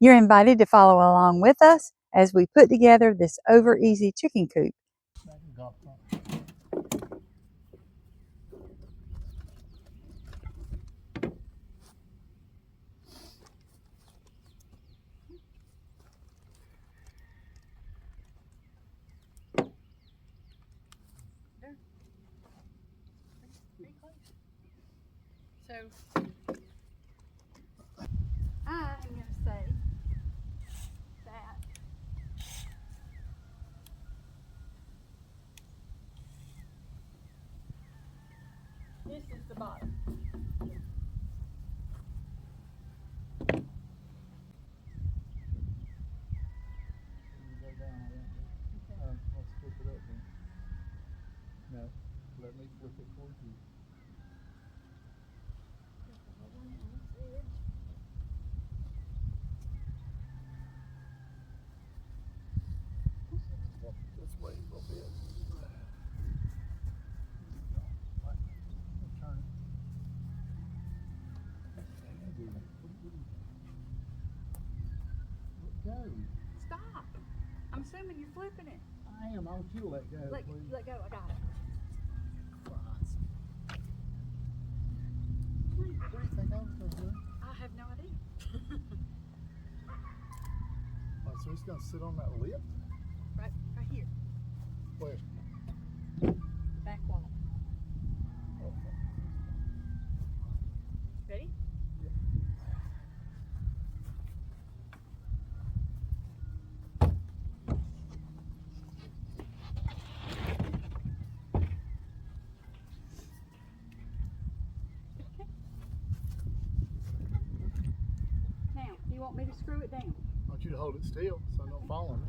You're invited to follow along with us as we put together this OverEZ chicken coop. So I am going to say that this is the bottom. Let's flip it up then. No, let me flip it for you. Walk this way a little bit. Turn it. Let go. Stop. I'm assuming you're flipping it. I am. I want you to let go. Let go. I got it. What do you think I was going to do? I have no idea. Oh, so he's going to sit on that lip? Right here. Where? Back wall. Okay. Ready? Now, you want me to screw it down? I want you to hold it still so I don't fall on it.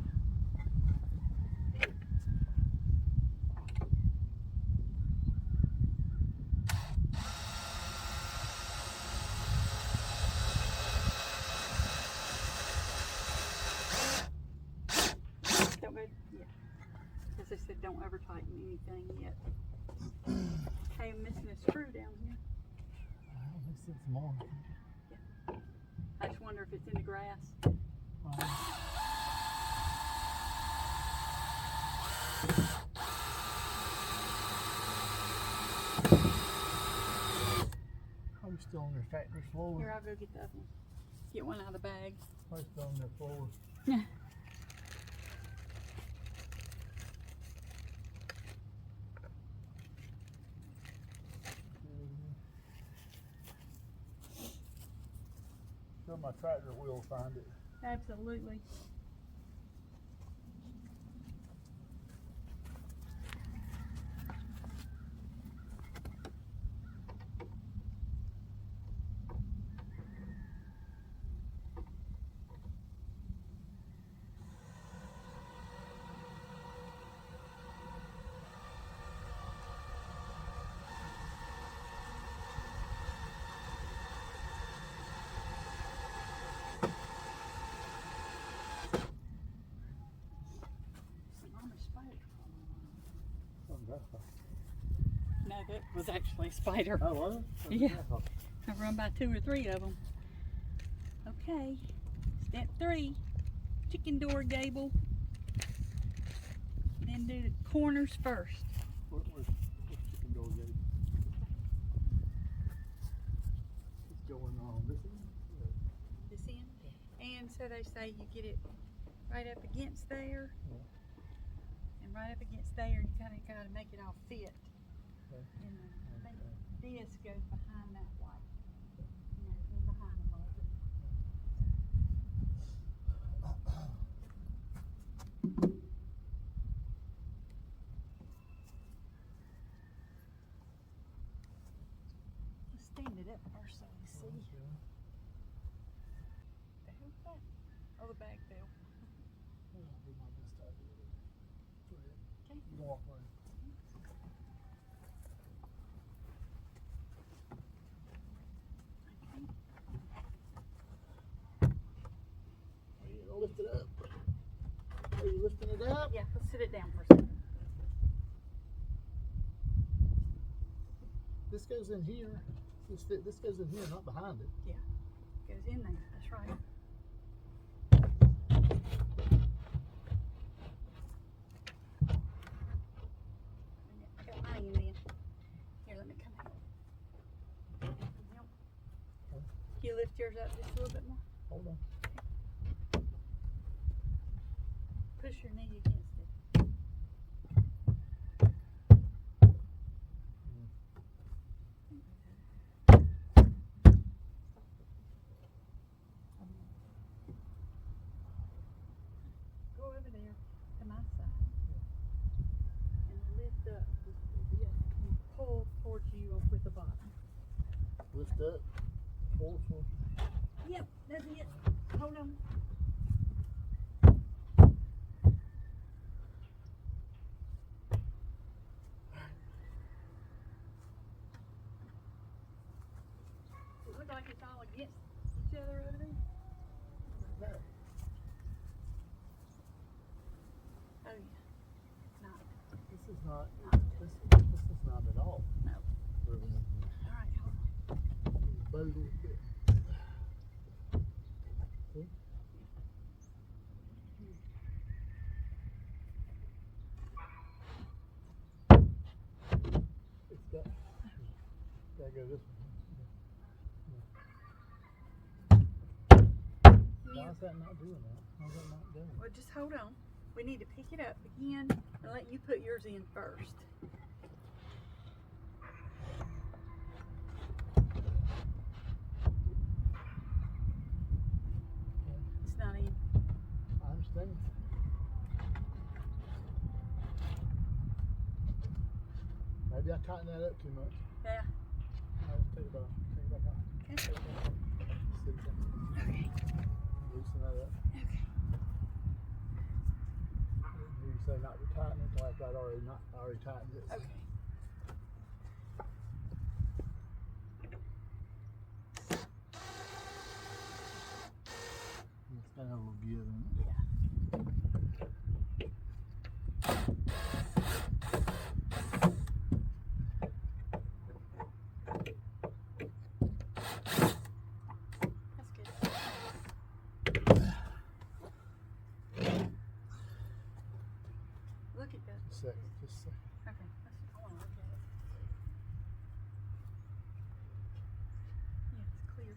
Don't go, yeah. As I said, don't over tighten anything yet. Okay, I'm missing a screw down here. Well, they said some more. Yeah. I just wonder if it's in the grass. Probably still on their factory floor. Here, I'll go get the other one. Get one out of the bag. Probably still on their floor. Yeah. Sure, my tractor will find it. Absolutely. No, that was actually a spider. Oh, was it? Yeah. I've run by 2 or 3 of them. Okay, step 3, chicken door gable. Then do the corners first. What's chicken door gate? It's going on this end? This end. And so they say you get it right up against there. Yeah. And right up against there, you kind of got to make it all fit. Okay. And I think this goes behind that white. You know, in behind them all. Let's stand it up first so we see. The hell's that? Oh, the bag fell. I'll do my best to do it. Go ahead. Okay. You can walk away. Are you gonna lift it up? Are you lifting it up? Yeah, let's sit it down for a second. This goes in here. This goes in here, not behind it. Yeah, goes in there. That's right. lift yours up just a little bit more? Hold on. Push your knee against it. Go over there to my side and lift up just a little bit and pull towards you with the bottom. Lift up. Pull towards you. Yep, that's it. Hold on. It looks like it's all against each other over there. No. Oh yeah. Not. This is not. Not. This is not at all. No. Really. All right, hold on. Buzz a little bit. See? It's got. Gotta go this way. Why is that not doing that? Why is that not going? Well, just hold on. We need to pick it up again and let you put yours in first. It's not in. I understand. Maybe I tightened that up too much. Yeah. Take it back. Take it back out. Okay. Take it back out. Sit down. Okay. Loosen that up. Okay. You say not to tighten it like I already tightened it. Okay. It's got a little give in it. Yeah. That's good. Look at that. Just a second. Just a second. Okay. I want to look at it. Yeah, it's clear.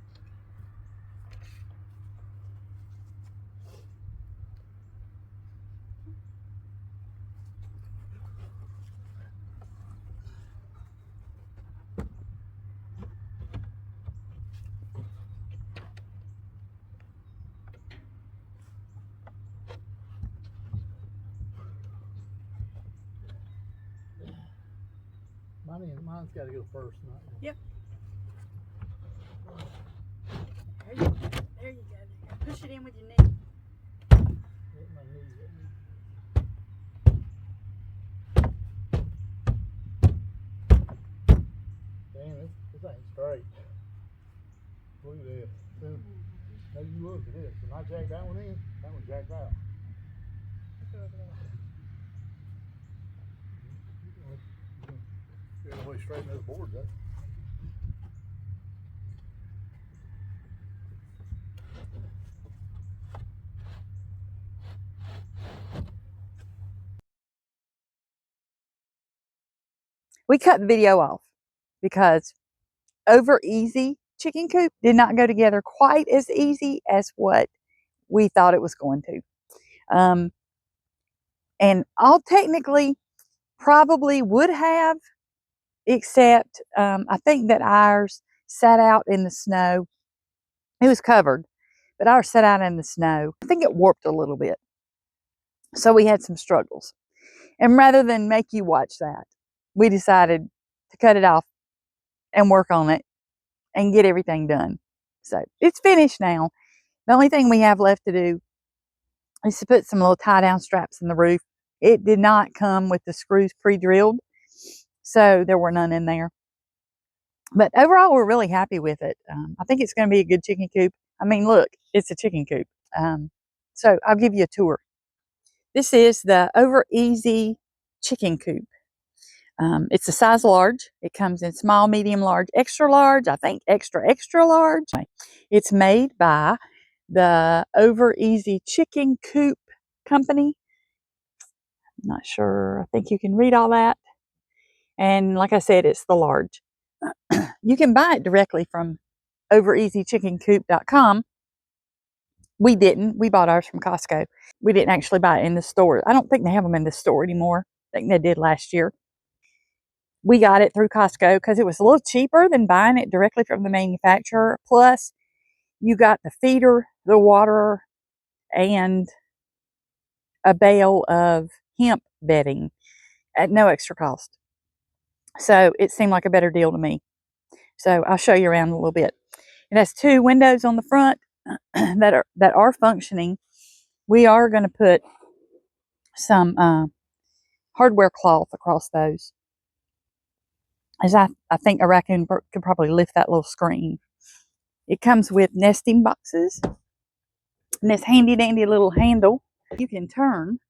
Mine's got to go first. Not Yep. There you go. There you go. Push it in with your knee. my knee. Damn it! This ain't straight. Look at this. Now you look at this. When I jack that one in, that one jacked out. Go over there. You're the way straighten those boards up. We cut the video off because OverEZ chicken coop did not go together quite as easy as what we thought it was going to. And all technically probably would have, except I think that ours sat out in the snow. It was covered, but ours sat out in the snow. I think it warped a little bit. So we had some struggles. And rather than make you watch that, we decided to cut it off and work on it and get everything done. So it's finished now. The only thing we have left to do is to put some little tie down straps in the roof. It did not come with the screws pre-drilled, so there were none in there. But overall, we're really happy with it. I think it's going to be a good chicken coop. I mean, look, it's a chicken coop. So I'll give you a tour. This is the OverEZ chicken coop. It's a size large. It comes in small, medium, large, extra large. I think extra, extra large. It's made by the OverEZ Chicken Coop Company. I'm not sure. I think you can read all that. And like I said, it's the large. You can buy it directly from overeasychickencoop.com. We didn't. We bought ours from Costco. We didn't actually buy it in the store. I don't think they have them in the store anymore. I think they did last year. We got it through Costco because it was a little cheaper than buying it directly from the manufacturer. Plus, you got the feeder, the water, and a bale of hemp bedding at no extra cost. So it seemed like a better deal to me. So I'll show you around a little bit. It has 2 windows on the front that are functioning. We are going to put some hardware cloth across those, as I think a raccoon could probably lift that little screen. It comes with nesting boxes and this handy dandy little handle you can turn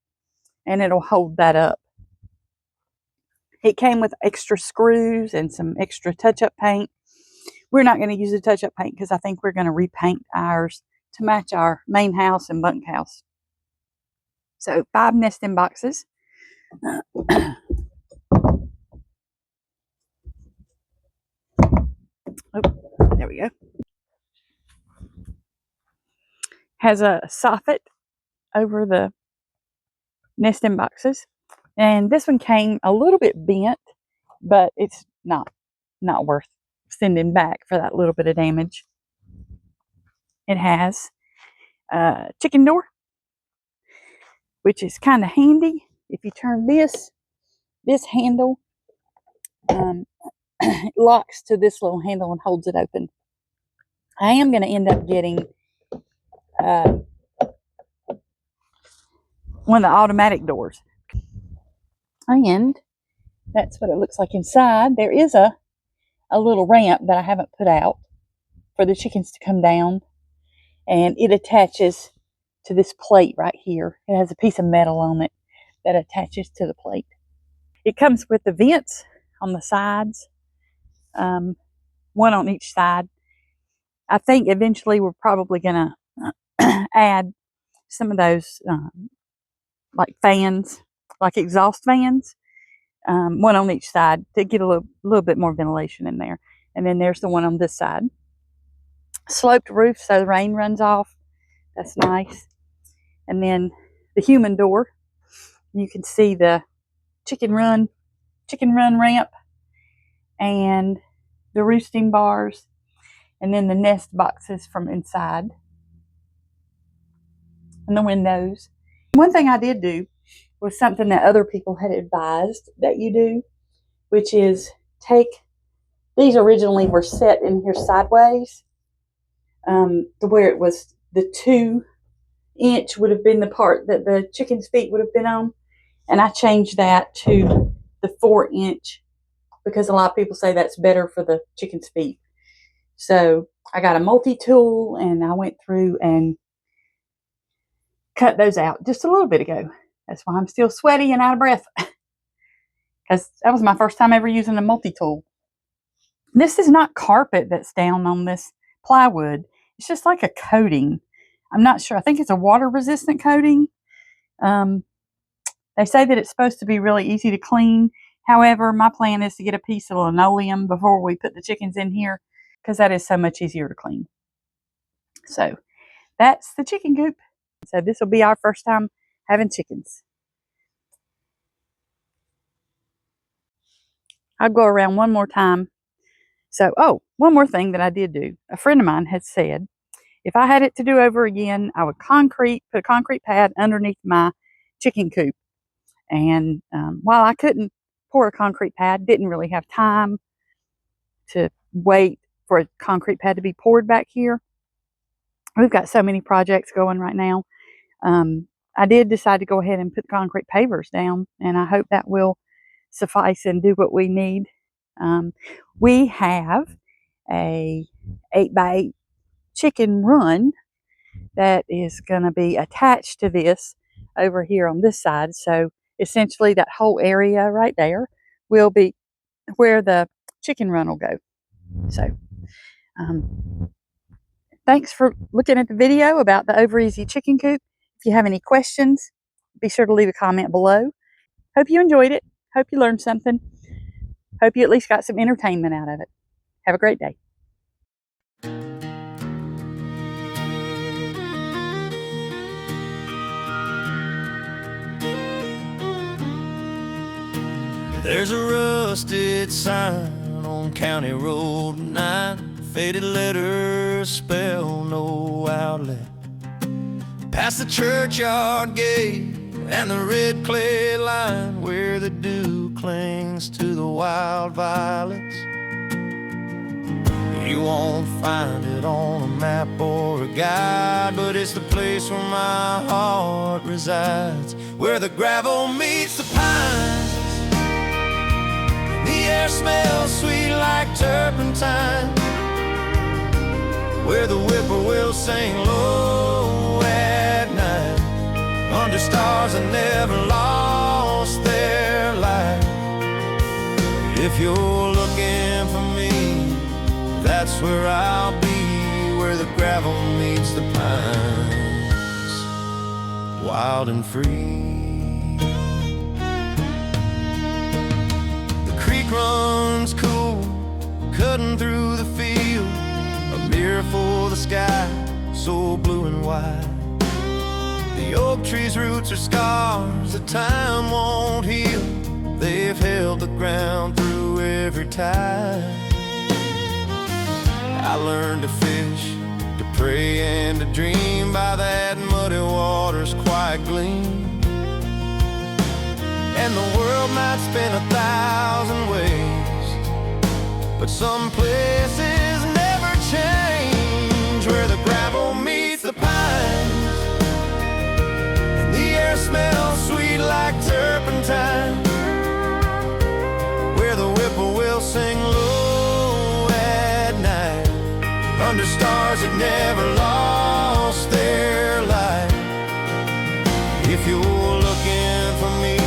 and it'll hold that up. It came with extra screws and some extra touch-up paint. We're not going to use the touch-up paint because I think we're going to repaint ours to match our main house and bunkhouse. So 5 nesting boxes. Oh, there we go. Has a soffit over the nesting boxes. And this one came a little bit bent, but it's not worth sending back for that little bit of damage. It has a chicken door, which is kind of handy. If you turn this handle, it locks to this little handle and holds it open. I am going to end up getting one of the automatic doors. And that's what it looks like inside. There is a little ramp that I haven't put out for the chickens to come down. And it attaches to this plate right here. It has a piece of metal on it that attaches to the plate. It comes with the vents on the sides, one on each side. I think eventually we're probably going to add some of those like fans, like exhaust fans, one on each side to get a little bit more ventilation in there. And then there's the one on this side. Sloped roof so the rain runs off. That's nice. And then the human door. You can see the chicken run ramp and the roosting bars, and then the nest boxes from inside and the windows. One thing I did do was something that other people had advised that you do, which is take, these originally were set in here sideways, to where it was the 2-inch would have been the part that the chicken's feet would have been on. And I changed that to the 4-inch because a lot of people say that's better for the chicken's feet. So I got a multi-tool and I went through and cut those out just a little bit ago. That's why I'm still sweaty and out of breath, because that was my first time ever using a multi-tool. This is not carpet that's down on this plywood. It's just like a coating. I'm not sure. I think it's a water-resistant coating. They say that it's supposed to be really easy to clean. However, my plan is to get a piece of linoleum before we put the chickens in here, because that is so much easier to clean. So that's the chicken coop. So this will be our first time having chickens. I'll go around one more time. So, one more thing that I did do. A friend of mine had said, if I had it to do over again, I would put a concrete pad underneath my chicken coop. And while I couldn't pour a concrete pad, didn't really have time to wait for a concrete pad to be poured back here. We've got so many projects going right now. I did decide to go ahead and put concrete pavers down, and I hope that will suffice and do what we need. We have a 8x8 chicken run that is going to be attached to this over here on this side. So essentially that whole area right there will be where the chicken run will go. So thanks for looking at the video about the OverEZ chicken coop. If you have any questions, be sure to leave a comment below. Hope you enjoyed it. Hope you learned something. Hope you at least got some entertainment out of it. Have a great day. There's a rusted sign on County Road 9. Faded letters spell no outlet. Past the churchyard gate and the red clay line where the dew clings to the wild violets. You won't find it on a map or a guide, but it's the place where my heart resides, where the gravel meets the pines. The air smells sweet like turpentine, where the whippoorwills sing low at night, under stars that never lost their light. If you're looking for me, that's where I'll be, where the gravel meets the pines, wild and free. The creek runs cool, cutting through the field, a mirror for the sky, so blue and white. The oak tree's roots are scars that time won't heal. They've held the ground through every tide. I learned to fish, to pray and to dream by that muddy water's quiet gleam. And the world might spin 1,000 ways, but some places never change, where the gravel meets the pines, and the air smells sweet like turpentine, where the whippoorwills sing low at night, under stars that never lost their light. If you're looking for me,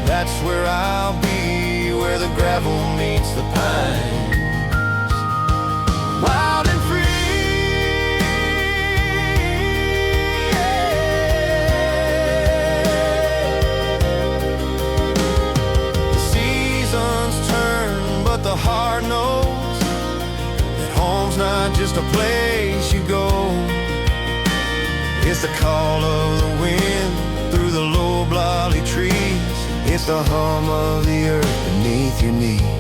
that's where I'll be, where the gravel meets the pines, wild and free. The seasons turn, but the heart knows that home's not just a place you go. It's the call of the wind through the low, blolly trees. It's the hum of the earth beneath your knees.